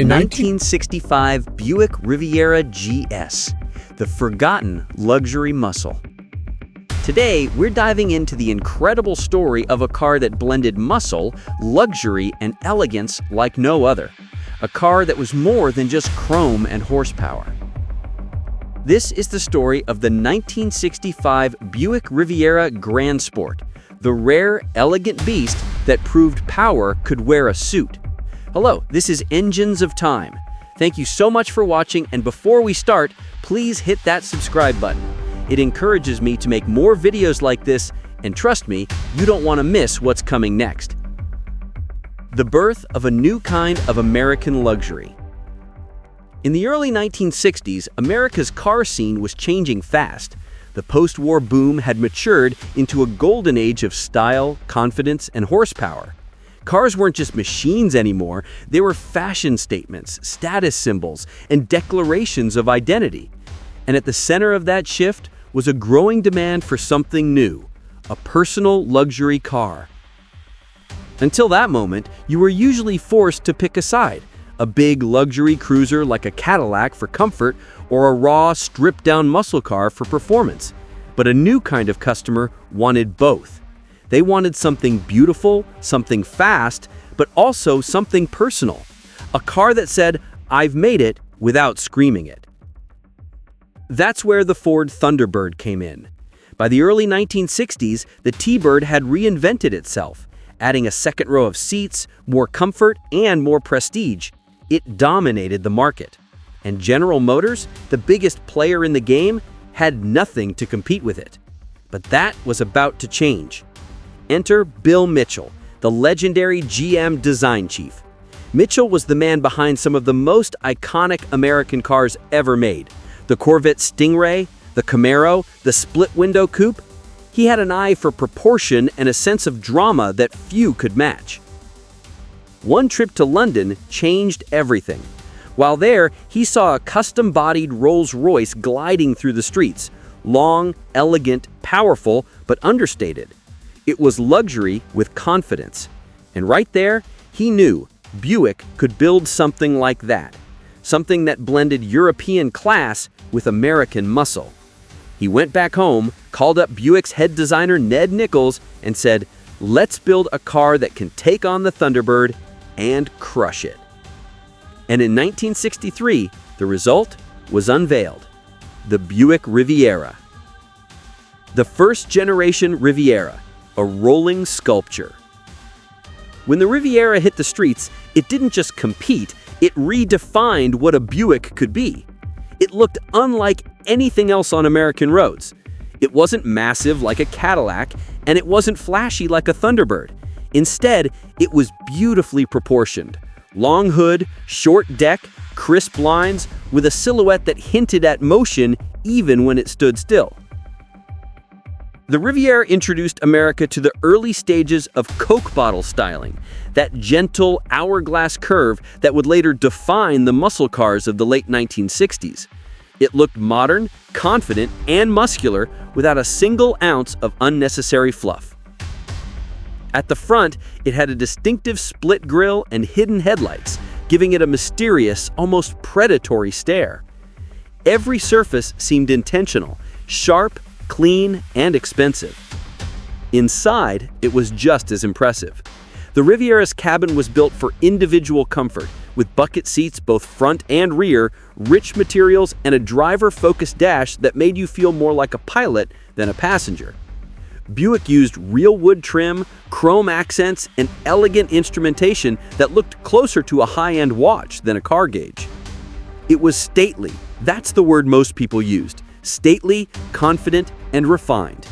1965 Buick Riviera GS, the forgotten luxury muscle. Today, we're diving into the incredible story of a car that blended muscle, luxury, and elegance like no other. A car that was more than just chrome and horsepower. This is the story of the 1965 Buick Riviera Grand Sport, the rare, elegant beast that proved power could wear a suit. Hello, this is Engines of Time. Thank you so much for watching, and before we start, please hit that subscribe button. It encourages me to make more videos like this, and trust me, you don't want to miss what's coming next. The birth of a new kind of American luxury. In the early 1960s, America's car scene was changing fast. The post-war boom had matured into a golden age of style, confidence, and horsepower. Cars weren't just machines anymore, they were fashion statements, status symbols, and declarations of identity. And at the center of that shift was a growing demand for something new, a personal luxury car. Until that moment, you were usually forced to pick a side, a big luxury cruiser like a Cadillac for comfort or a raw, stripped-down muscle car for performance. But a new kind of customer wanted both. They wanted something beautiful, something fast, but also something personal. A car that said, "I've made it," without screaming it. That's where the Ford Thunderbird came in. By the early 1960s, the T-Bird had reinvented itself, adding a second row of seats, more comfort, and more prestige. It dominated the market. And General Motors, the biggest player in the game, had nothing to compete with it. But that was about to change. Enter Bill Mitchell, the legendary GM design chief. Mitchell was the man behind some of the most iconic American cars ever made. The Corvette Stingray, the Camaro, the split-window coupe. He had an eye for proportion and a sense of drama that few could match. One trip to London changed everything. While there, he saw a custom-bodied Rolls-Royce gliding through the streets. Long, elegant, powerful, but understated. It was luxury with confidence. And right there, he knew Buick could build something like that. Something that blended European class with American muscle. He went back home, called up Buick's head designer Ned Nichols, and said, "Let's build a car that can take on the Thunderbird and crush it." And in 1963, the result was unveiled. The Buick Riviera. The first-generation Riviera. A rolling sculpture. When the Riviera hit the streets, it didn't just compete, it redefined what a Buick could be. It looked unlike anything else on American roads. It wasn't massive like a Cadillac, and it wasn't flashy like a Thunderbird. Instead, it was beautifully proportioned. Long hood, short deck, crisp lines, with a silhouette that hinted at motion even when it stood still. The Riviera introduced America to the early stages of Coke bottle styling, that gentle hourglass curve that would later define the muscle cars of the late 1960s. It looked modern, confident, and muscular without a single ounce of unnecessary fluff. At the front, it had a distinctive split grille and hidden headlights, giving it a mysterious, almost predatory stare. Every surface seemed intentional, sharp, clean, and expensive. Inside, it was just as impressive. The Riviera's cabin was built for individual comfort, with bucket seats both front and rear, rich materials, and a driver-focused dash that made you feel more like a pilot than a passenger. Buick used real wood trim, chrome accents, and elegant instrumentation that looked closer to a high-end watch than a car gauge. It was stately. That's the word most people used. Stately, confident, and refined.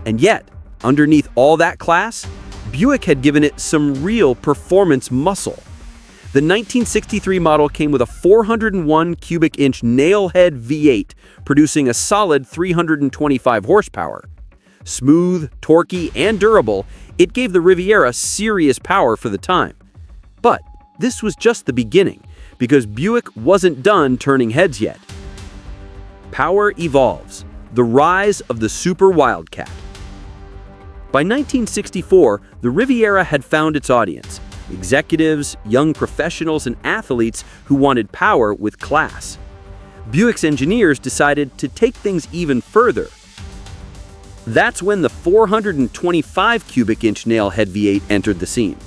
And yet, underneath all that class, Buick had given it some real performance muscle. The 1963 model came with a 401 cubic inch Nailhead V8, producing a solid 325 horsepower. Smooth, torquey, and durable, it gave the Riviera serious power for the time. But this was just the beginning, because Buick wasn't done turning heads yet. Power evolves. The rise of the Super Wildcat. By 1964, the Riviera had found its audience. executives, young professionals, and athletes who wanted power with class. Buick's engineers decided to take things even further. That's when the 425 cubic inch Nailhead V8 entered the scene.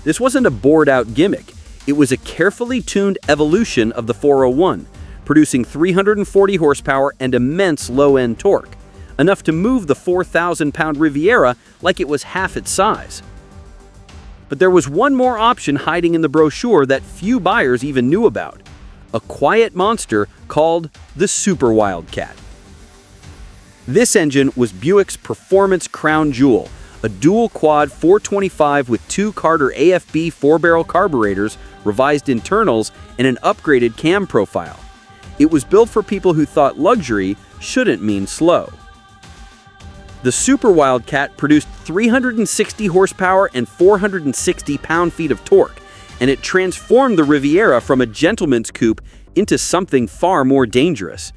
This wasn't a bored-out gimmick. It was a carefully tuned evolution of the 401, producing 340 horsepower and immense low-end torque, enough to move the 4,000-pound Riviera like it was half its size. But there was one more option hiding in the brochure that few buyers even knew about: a quiet monster called the Super Wildcat. This engine was Buick's performance crown jewel, a dual-quad 425 with two Carter AFB 4-barrel carburetors, revised internals, and an upgraded cam profile. It was built for people who thought luxury shouldn't mean slow. The Super Wildcat produced 360 horsepower and 460 pound-feet of torque, and it transformed the Riviera from a gentleman's coupe into something far more dangerous.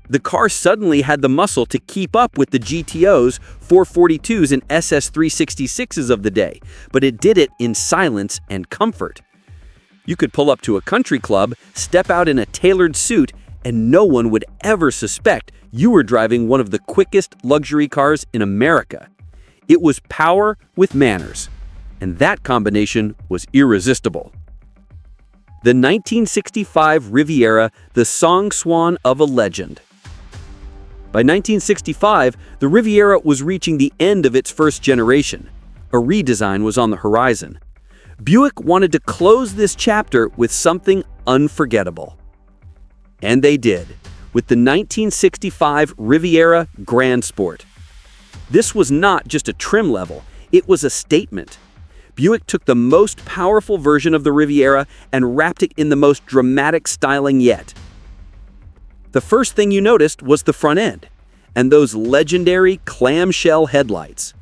The car suddenly had the muscle to keep up with the GTOs, 442s, and SS366s of the day, but it did it in silence and comfort. You could pull up to a country club, step out in a tailored suit, and no one would ever suspect you were driving one of the quickest luxury cars in America. It was power with manners, and that combination was irresistible. The 1965 Riviera, the song swan of a legend. By 1965, the Riviera was reaching the end of its first generation. A redesign was on the horizon. Buick wanted to close this chapter with something unforgettable. And they did, with the 1965 Riviera Grand Sport. This was not just a trim level, it was a statement. Buick took the most powerful version of the Riviera and wrapped it in the most dramatic styling yet. The first thing you noticed was the front end, and those legendary clamshell headlights.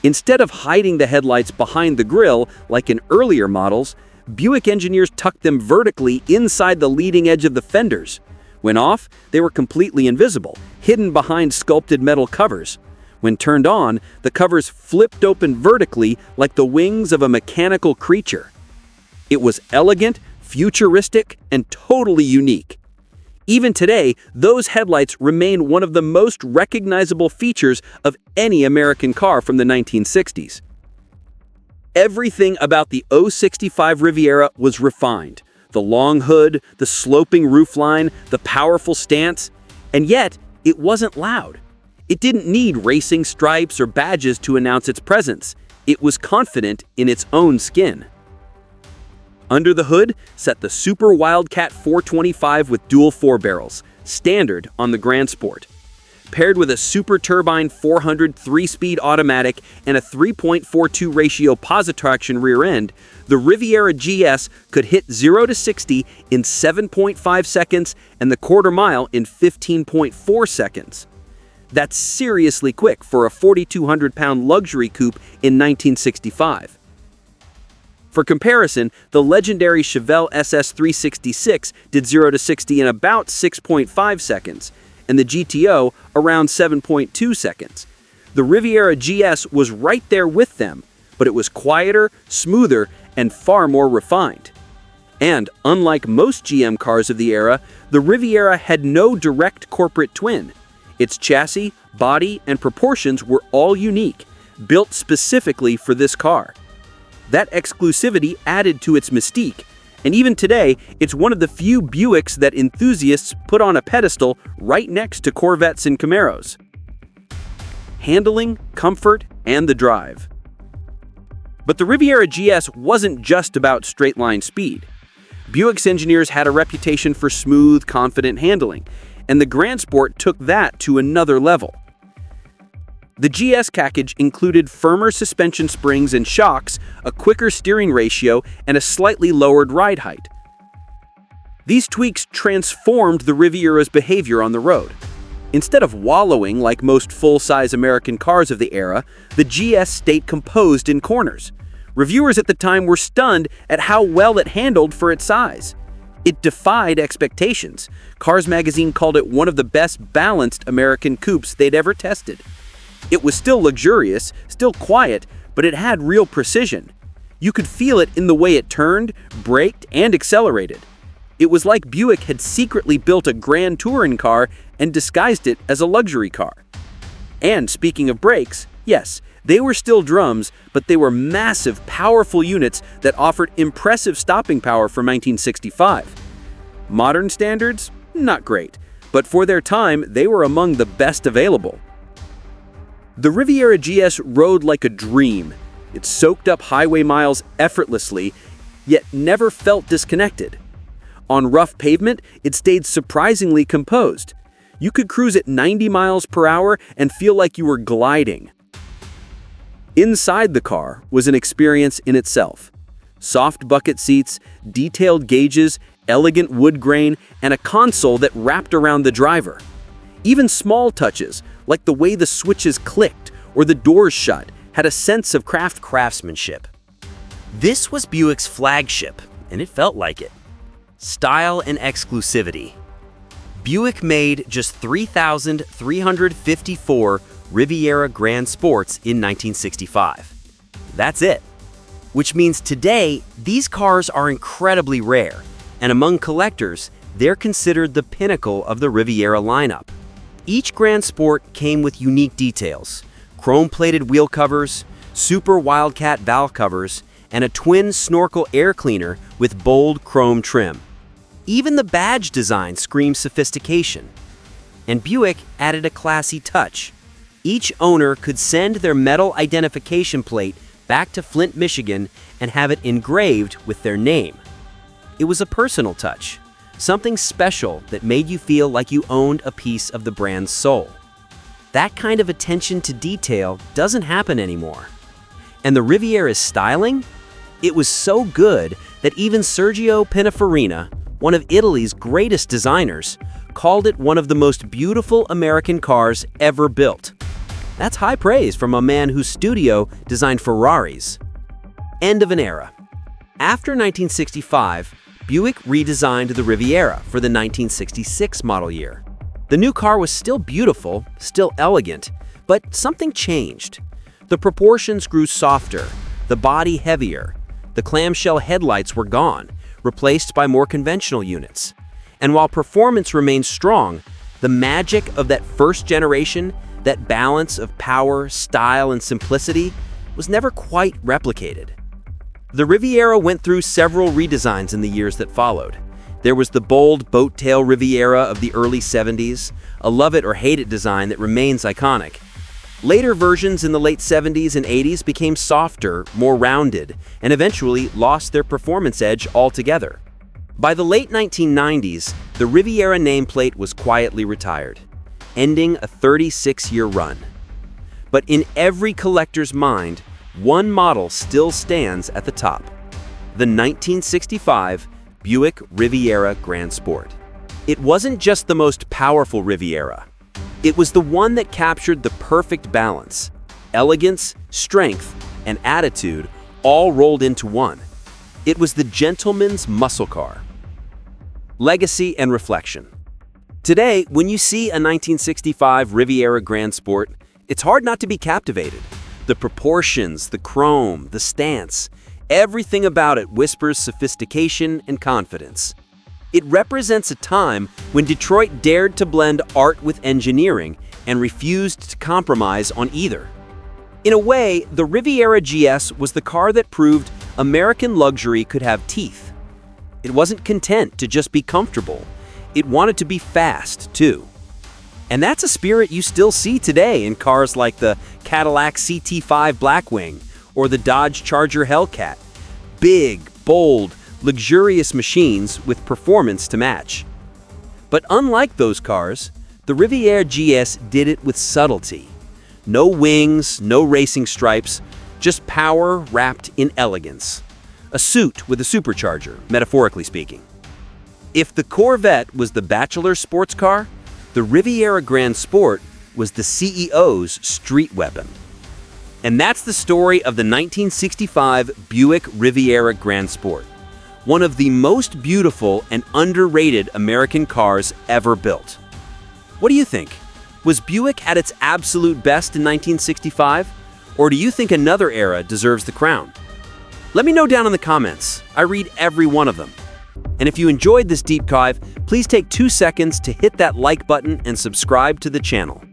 Instead of hiding the headlights behind the grille like in earlier models, Buick engineers tucked them vertically inside the leading edge of the fenders. When off, they were completely invisible, hidden behind sculpted metal covers. When turned on, the covers flipped open vertically like the wings of a mechanical creature. It was elegant, futuristic, and totally unique. Even today, those headlights remain one of the most recognizable features of any American car from the 1960s. Everything about the 065 Riviera was refined. The long hood, the sloping roofline, the powerful stance, and yet it wasn't loud. It didn't need racing stripes or badges to announce its presence. It was confident in its own skin. Under the hood sat the Super Wildcat 425 with dual 4-barrels, standard on the Grand Sport. Paired with a super turbine 400 3-speed automatic and a 3.42 ratio positraction rear end, the Riviera GS could hit 0 to 60 in 7.5 seconds and the quarter mile in 15.4 seconds. That's seriously quick for a 4,200-pound luxury coupe in 1965. For comparison, the legendary Chevelle SS366 did 0 to 60 in about 6.5 seconds, and the GTO around 7.2 seconds. The Riviera GS was right there with them, but it was quieter, smoother, and far more refined. And unlike most GM cars of the era, the Riviera had no direct corporate twin. Its chassis, body, and proportions were all unique, built specifically for this car. That exclusivity added to its mystique, and even today, it's one of the few Buicks that enthusiasts put on a pedestal right next to Corvettes and Camaros. Handling, comfort, and the drive. But the Riviera GS wasn't just about straight-line speed. Buick's engineers had a reputation for smooth, confident handling, and the Grand Sport took that to another level. The GS package included firmer suspension springs and shocks, a quicker steering ratio, and a slightly lowered ride height. These tweaks transformed the Riviera's behavior on the road. Instead of wallowing like most full-size American cars of the era, the GS stayed composed in corners. Reviewers at the time were stunned at how well it handled for its size. It defied expectations. Cars Magazine called it one of the best balanced American coupes they'd ever tested. It was still luxurious, still quiet, but it had real precision. You could feel it in the way it turned, braked, and accelerated. It was like Buick had secretly built a grand touring car and disguised it as a luxury car. And speaking of brakes, yes, they were still drums, but they were massive, powerful units that offered impressive stopping power for 1965. Modern standards? Not great, but for their time, they were among the best available. The Riviera GS rode like a dream. It soaked up highway miles effortlessly, yet never felt disconnected. On rough pavement, it stayed surprisingly composed. You could cruise at 90 miles per hour and feel like you were gliding. Inside the car was an experience in itself. Soft bucket seats, detailed gauges, elegant wood grain, and a console that wrapped around the driver. Even small touches, like the way the switches clicked or the doors shut, had a sense of craftsmanship. This was Buick's flagship, and it felt like it. Style and exclusivity. Buick made just 3,354 Riviera Grand Sports in 1965. That's it. Which means today, these cars are incredibly rare, and among collectors, they're considered the pinnacle of the Riviera lineup. Each Grand Sport came with unique details: chrome-plated wheel covers, super Wildcat valve covers, and a twin snorkel air cleaner with bold chrome trim. Even the badge design screams sophistication. And Buick added a classy touch. Each owner could send their metal identification plate back to Flint, Michigan, and have it engraved with their name. It was a personal touch, something special that made you feel like you owned a piece of the brand's soul. That kind of attention to detail doesn't happen anymore. And the Riviera's styling? It was so good that even Sergio Pininfarina, one of Italy's greatest designers, called it one of the most beautiful American cars ever built. That's high praise from a man whose studio designed Ferraris. End of an era. After 1965, Buick redesigned the Riviera for the 1966 model year. The new car was still beautiful, still elegant, but something changed. The proportions grew softer, the body heavier, the clamshell headlights were gone, replaced by more conventional units. And while performance remained strong, the magic of that first generation, that balance of power, style, and simplicity, was never quite replicated. The Riviera went through several redesigns in the years that followed. There was the bold boat-tail Riviera of the early 70s, a love-it-or-hate-it design that remains iconic. Later versions in the late 70s and 80s became softer, more rounded, and eventually lost their performance edge altogether. By the late 1990s, the Riviera nameplate was quietly retired, ending a 36-year run. But in every collector's mind, one model still stands at the top: the 1965 Buick Riviera Grand Sport. It wasn't just the most powerful Riviera. It was the one that captured the perfect balance: elegance, strength, and attitude all rolled into one. It was the gentleman's muscle car. Legacy and reflection. Today, when you see a 1965 Riviera Grand Sport, it's hard not to be captivated. The proportions, the chrome, the stance, everything about it whispers sophistication and confidence. It represents a time when Detroit dared to blend art with engineering and refused to compromise on either. In a way, the Riviera GS was the car that proved American luxury could have teeth. It wasn't content to just be comfortable. It wanted to be fast, too. And that's a spirit you still see today in cars like the Cadillac CT5 Blackwing or the Dodge Charger Hellcat. Big, bold, luxurious machines with performance to match. But unlike those cars, the Riviera GS did it with subtlety. No wings, no racing stripes, just power wrapped in elegance. A suit with a supercharger, metaphorically speaking. If the Corvette was the bachelor's sports car, the Riviera Grand Sport was the CEO's street weapon. And that's the story of the 1965 Buick Riviera Grand Sport, one of the most beautiful and underrated American cars ever built. What do you think? Was Buick at its absolute best in 1965? Or do you think another era deserves the crown? Let me know down in the comments. I read every one of them. And if you enjoyed this deep dive, please take 2 seconds to hit that like button and subscribe to the channel.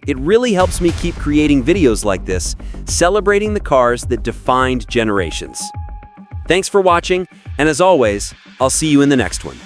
It really helps me keep creating videos like this, celebrating the cars that defined generations. Thanks for watching, and as always, I'll see you in the next one.